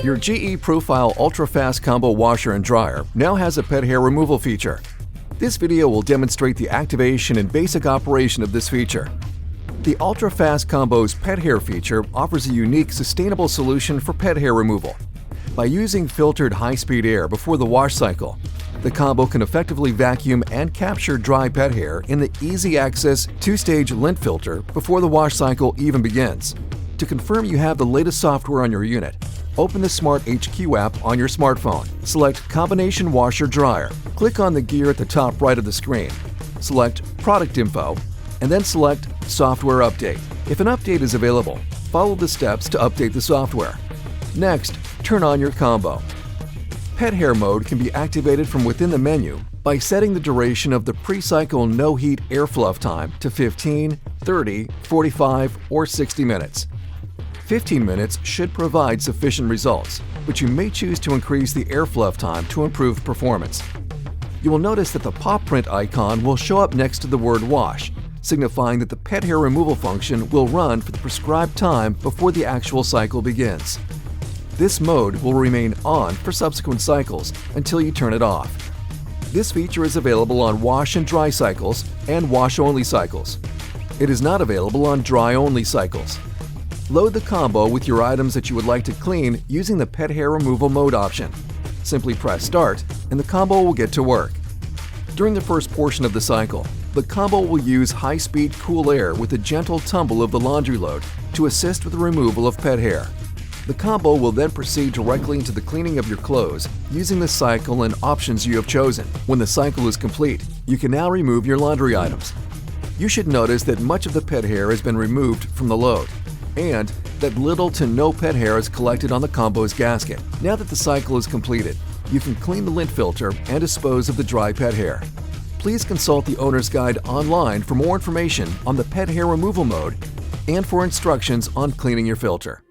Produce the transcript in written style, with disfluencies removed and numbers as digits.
Your GE Profile UltraFast Combo Washer and Dryer now has a pet hair removal feature. This video will demonstrate the activation and basic operation of this feature. The UltraFast Combo's pet hair feature offers a unique, sustainable solution for pet hair removal. By using filtered high-speed air before the wash cycle, the combo can effectively vacuum and capture dry pet hair in the easy-access two-stage lint filter before the wash cycle even begins. To confirm you have the latest software on your unit, open the Smart HQ app on your smartphone. Select Combination Washer Dryer. Click on the gear at the top right of the screen. Select Product Info, and then select Software Update. If an update is available, follow the steps to update the software. Next, turn on your combo. Pet hair mode can be activated from within the menu by setting the duration of the pre-cycle no-heat air fluff time to 15, 30, 45, or 60 minutes. 15 minutes should provide sufficient results, but you may choose to increase the air fluff time to improve performance. You will notice that the paw print icon will show up next to the word wash, signifying that the pet hair removal function will run for the prescribed time before the actual cycle begins. This mode will remain on for subsequent cycles until you turn it off. This feature is available on wash and dry cycles and wash-only cycles. It is not available on dry-only cycles. Load the combo with your items that you would like to clean using the pet hair removal mode option. Simply press Start and the combo will get to work. During the first portion of the cycle, the combo will use high-speed cool air with a gentle tumble of the laundry load to assist with the removal of pet hair. The combo will then proceed directly into the cleaning of your clothes using the cycle and options you have chosen. When the cycle is complete, you can now remove your laundry items. You should notice that much of the pet hair has been removed from the load, and that little to no pet hair is collected on the combo's gasket. Now that the cycle is completed, you can clean the lint filter and dispose of the dry pet hair. Please consult the owner's guide online for more information on the pet hair removal mode and for instructions on cleaning your filter.